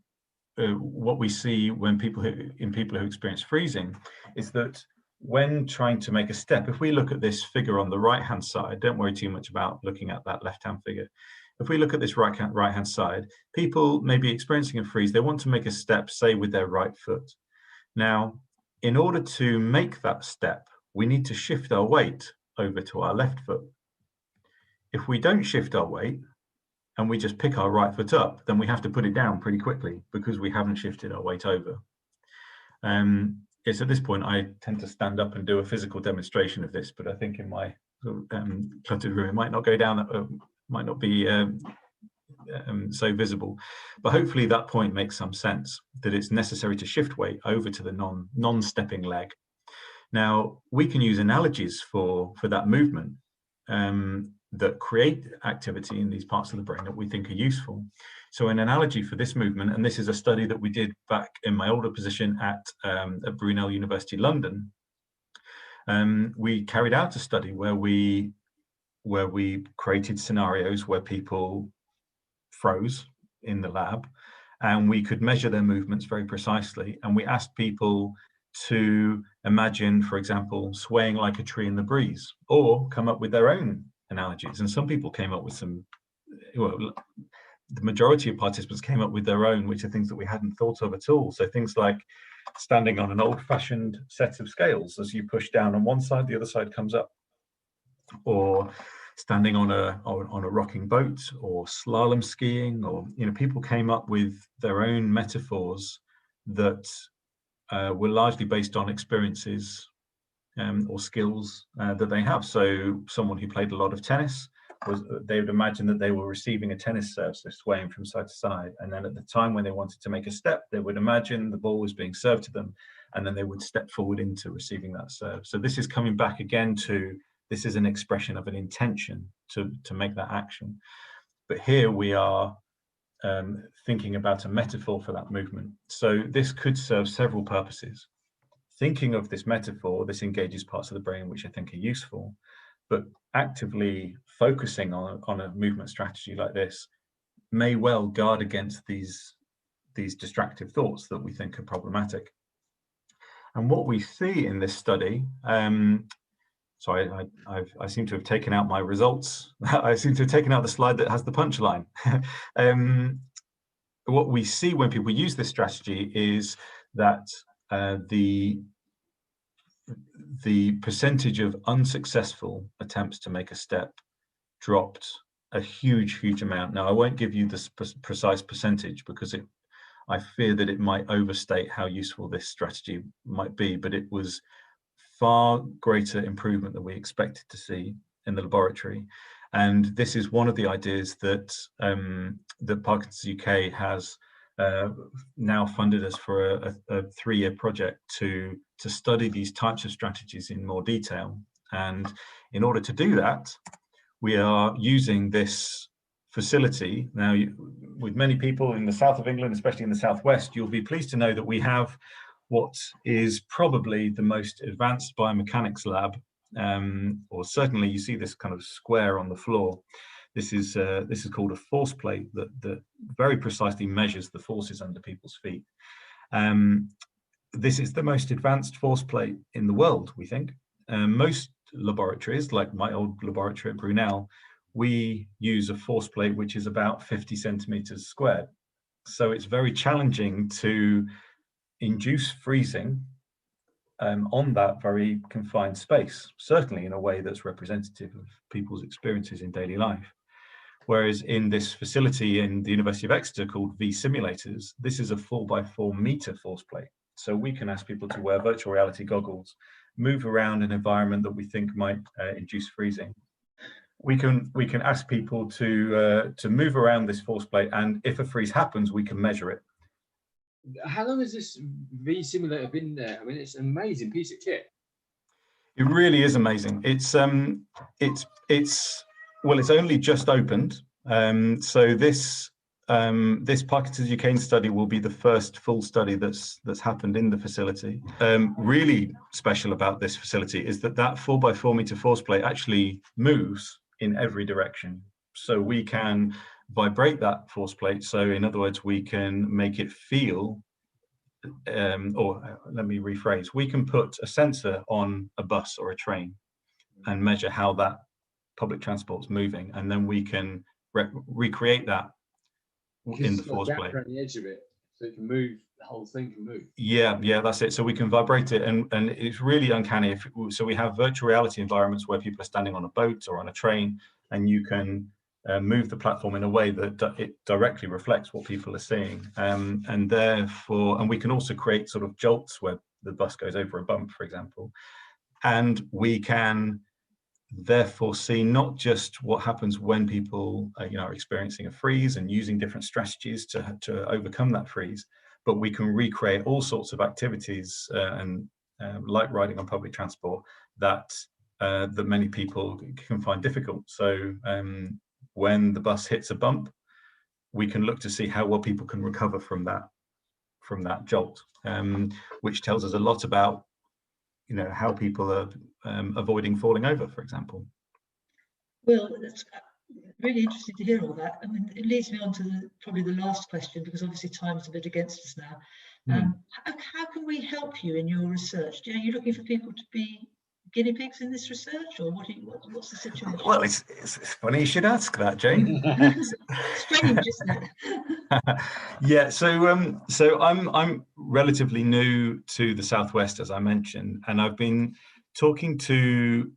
what we see when people who experience freezing is that when trying to make a step, if we look at this figure on the right-hand side, don't worry too much about looking at that left-hand figure. If we look at this right-hand side, people may be experiencing a freeze. They want to make a step, say, with their right foot. Now, in order to make that step, we need to shift our weight over to our left foot. If we don't shift our weight and we just pick our right foot up, then we have to put it down pretty quickly because we haven't shifted our weight over. Yes, at this point, I tend to stand up and do a physical demonstration of this, but I think in my cluttered room, it might not go down, might not be so visible. But hopefully that point makes some sense, that it's necessary to shift weight over to the non-stepping leg. Now, we can use analogies for that movement that create activity in these parts of the brain that we think are useful. So an analogy for this movement, and this is a study that we did back in my older position at Brunel University, London. We carried out a study where we created scenarios where people froze in the lab, and we could measure their movements very precisely. And we asked people to imagine, for example, swaying like a tree in the breeze, or come up with their own analogies. And some people came up with some, well, the majority of participants came up with their own, which are things that we hadn't thought of at all. So things like standing on an old-fashioned set of scales. As you push down on one side, the other side comes up. Or standing on a rocking boat, or slalom skiing, or, you know, people came up with their own metaphors that were largely based on experiences or skills that they have. So someone who played a lot of tennis, they would imagine that they were receiving a tennis serve, so swaying from side to side. And then at the time when they wanted to make a step, they would imagine the ball was being served to them, and then they would step forward into receiving that serve. So this is coming back again to, this is an expression of an intention to make that action. But here we are thinking about a metaphor for that movement. So this could serve several purposes. thinking of this metaphor, this engages parts of the brain which I think are useful, but actively focusing on a movement strategy like this may well guard against these distractive thoughts that we think are problematic. And what we see in this study, so I seem to have taken out my results. I seem to have taken out the slide that has the punchline. What we see when people use this strategy is that the percentage of unsuccessful attempts to make a step dropped a huge amount. Now, I won't give you the precise percentage because I fear that it might overstate how useful this strategy might be, but it was far greater improvement than we expected to see in the laboratory. And this is one of the ideas that that Parkinson's UK has now funded us for a 3-year project to study these types of strategies in more detail. And in order to do that, we are using this facility. Now, with many people in the south of England, especially in the southwest, you'll be pleased to know that we have what is probably the most advanced biomechanics lab, or certainly you see this kind of square on the floor. This is called a force plate that very precisely measures the forces under people's feet. This is the most advanced force plate in the world, we think. Most laboratories, like my old laboratory at Brunel, we use a force plate which is about 50 centimeters squared. So it's very challenging to induce freezing on that very confined space, certainly in a way that's representative of people's experiences in daily life. Whereas in this facility in the University of Exeter called V Simulators, this is a 4x4 meter force plate. So we can ask people to wear virtual reality goggles, move around an environment that we think might induce freezing. We can ask people to move around this force plate, and if a freeze happens, we can measure it. How long has this V simulator been there? I mean, it's an amazing piece of kit. It really is amazing. It's only just opened. So this Parkinson's UK study will be the first full study that's happened in the facility. Really special about this facility is that 4x4 meter force plate actually moves in every direction. So we can vibrate that force plate. So in other words, we can make it feel, or let me rephrase, we can put a sensor on a bus or a train and measure how that public transport's moving, and then we can recreate that in the force plate. Around the edge of it, so it can move. The whole thing can move. Yeah, that's it. So we can vibrate it, and it's really uncanny. So we have virtual reality environments where people are standing on a boat or on a train, and you can move the platform in a way that it directly reflects what people are seeing, and we can also create sort of jolts where the bus goes over a bump, for example, and we can therefore see not just what happens when people are experiencing a freeze and using different strategies to overcome that freeze, but we can recreate all sorts of activities like riding on public transport that many people can find difficult. So when the bus hits a bump, we can look to see how well people can recover from that jolt, which tells us a lot about how people are avoiding falling over, for example. Well, that's really interesting to hear all that. I mean, it leads me on to probably the last question, because obviously time is a bit against us now. How can we help you in your research? Are you looking for people to be guinea pigs in this research, or what's the situation? Well, it's funny you should ask that, Jane. Strange, isn't it? Yeah, so I'm relatively new to the Southwest, as I mentioned, and I've been talking to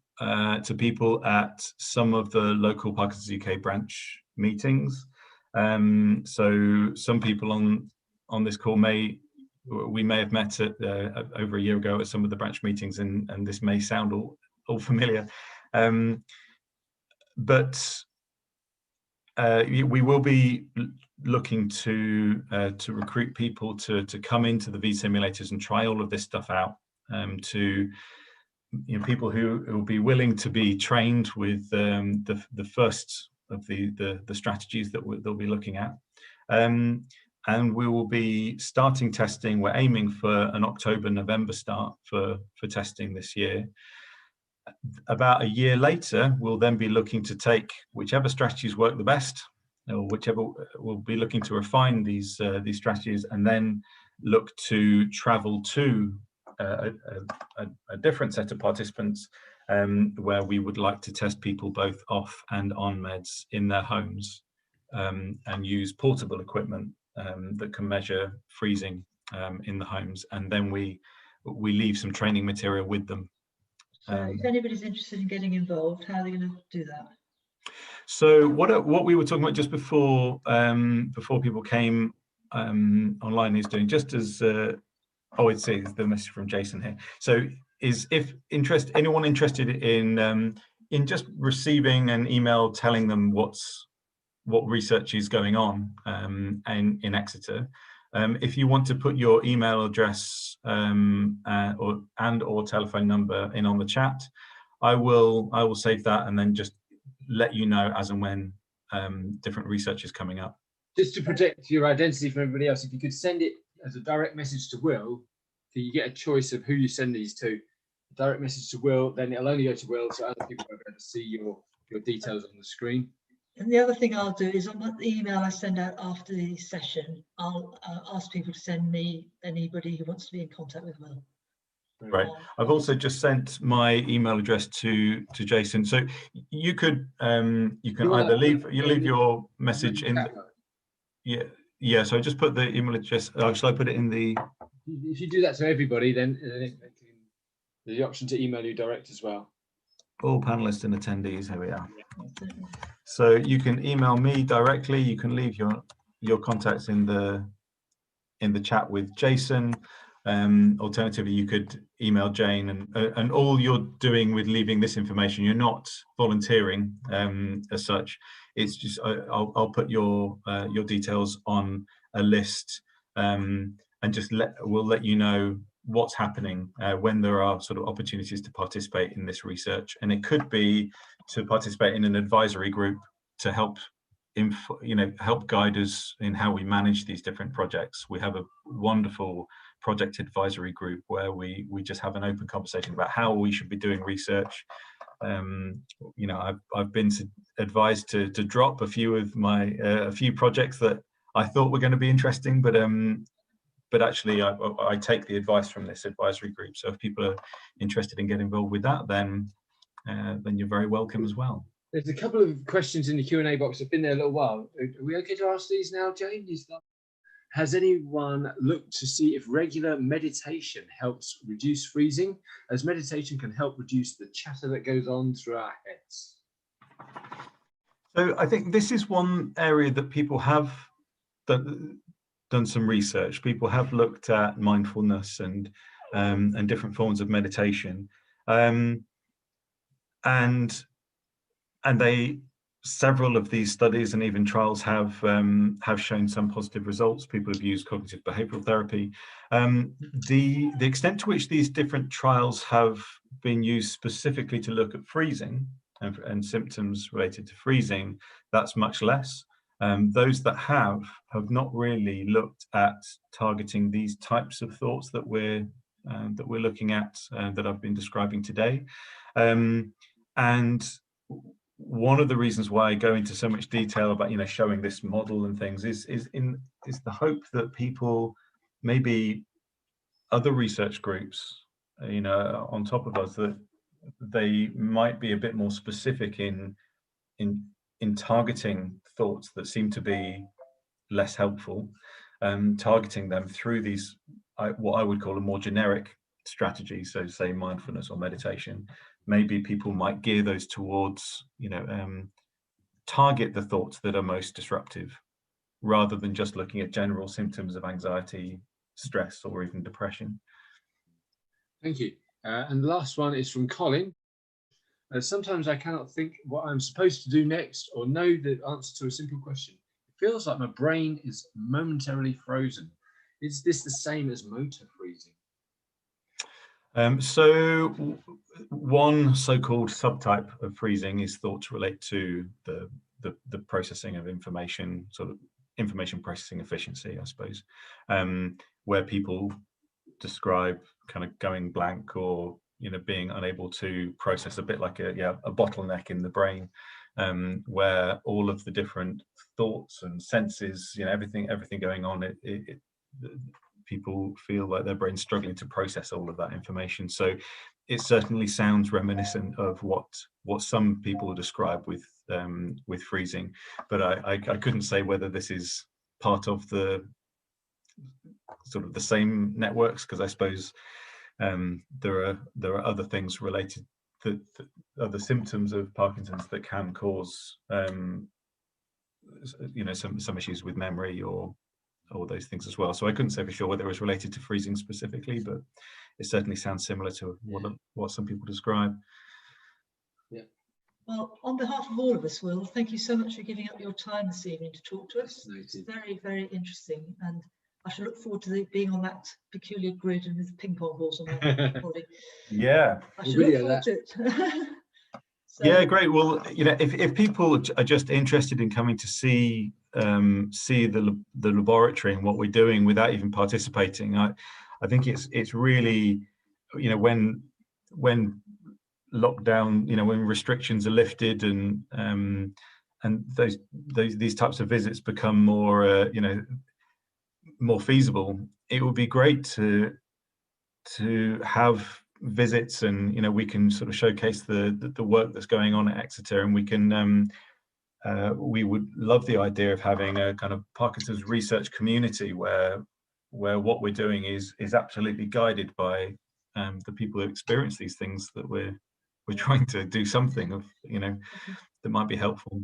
people at some of the local Parkinson's UK branch meetings. So some people on this call we may have met at over a year ago at some of the branch meetings, and this may sound all familiar, but we will be looking to recruit people to come into the V simulators and try all of this stuff out, to people who will be willing to be trained with the first of the strategies that they'll be looking at. and we will be starting testing. We're aiming for an October-November start for testing this year. About a year later, we'll then be looking to take whichever strategies work the best, or whichever we'll be looking to refine these strategies, and then look to travel to a different set of participants, where we would like to test people both off and on meds in their homes, and use portable equipment that can measure freezing in the homes, and then we leave some training material with them. So if anybody's interested in getting involved, how are they going to do that? So what we were talking about just before people came online is doing, just as it's the message from Jason here. So is if anyone interested in just receiving an email telling them what research is going on in Exeter. If you want to put your email address or telephone number in on the chat, I will save that and then just let you know as and when different research is coming up. Just to protect your identity from everybody else, if you could send it as a direct message to Will, so you get a choice of who you send these to. A direct message to Will, then it'll only go to Will, so other people won't be able to see your details on the screen. And the other thing I'll do is on the email I send out after the session, I'll ask people to send me anybody who wants to be in contact with Will. Right. I've also just sent my email address to Jason, so you could either leave your message in. Yeah. So I just put the email address. Shall I put it in the? If you do that to everybody, then there's the option to email you direct as well. All panelists and attendees. Here we are. So you can email me directly. You can leave your contacts in the chat with Jason. Alternatively, you could email Jane, and all you're doing with leaving this information, you're not volunteering as such. It's just I'll put your details on a list, and just we'll let you know what's happening when there are sort of opportunities to participate in this research. And it could be to participate in an advisory group to help help guide us in how we manage these different projects. We have a wonderful project advisory group where we just have an open conversation about how we should be doing research. I've been advised to drop a few of my a few projects that I thought were going to be interesting, but actually I take the advice from this advisory group. So if people are interested in getting involved with that, then you're very welcome as well. There's a couple of questions in the Q&A box. I've been there a little while. Are we okay to ask these now, Jane? Has anyone looked to see if regular meditation helps reduce freezing, as meditation can help reduce the chatter that goes on through our heads? So I think this is one area that people have done some research. People have looked at mindfulness and different forms of meditation, and several of these studies and even trials have shown some positive results. People have used cognitive behavioral therapy. The extent to which these different trials have been used specifically to look at freezing and symptoms related to freezing, that's much less. Those that have not really looked at targeting these types of thoughts that we're looking at, that I've been describing today. And one of the reasons why I go into so much detail about showing this model and things is the hope that people, maybe other research groups, on top of us, that they might be a bit more specific in targeting thoughts that seem to be less helpful, targeting them through these what I would call a more generic strategy. So say mindfulness or meditation. Maybe people might gear those towards, target the thoughts that are most disruptive, rather than just looking at general symptoms of anxiety, stress, or even depression. Thank you. And the last one is from Colin. Sometimes I cannot think what I'm supposed to do next or know the answer to a simple question. It feels like my brain is momentarily frozen. Is this the same as motor freezing? So one so-called subtype of freezing is thought to relate to the processing of information, sort of information processing efficiency, I suppose, where people describe kind of going blank, or being unable to process, a bit like a bottleneck in the brain, where all of the different thoughts and senses, everything going on, people feel like their brain's struggling to process all of that information. So it certainly sounds reminiscent of what some people describe with freezing, but I couldn't say whether this is part of the sort of the same networks, because I suppose there are other things related to other symptoms of Parkinson's that can cause some issues with memory or those things as well. So I couldn't say for sure whether it was related to freezing specifically, but it certainly sounds similar to what some people describe. Yeah. Well, on behalf of all of us, Will, thank you so much for giving up your time this evening to talk to us. It's very, very interesting, and I shall look forward to being on that peculiar grid and with ping pong balls on my body. Yeah, I shall look forward to it. So, yeah, great. Well, if people are just interested in coming to see the laboratory and what we're doing without even participating, I think it's really, when lockdown, when restrictions are lifted and these types of visits become more more feasible, it would be great to have visits, and we can sort of showcase the work that's going on at Exeter, and we can we would love the idea of having a kind of Parkinson's research community where what we're doing is absolutely guided by the people who experience these things, that we're trying to do something of that might be helpful.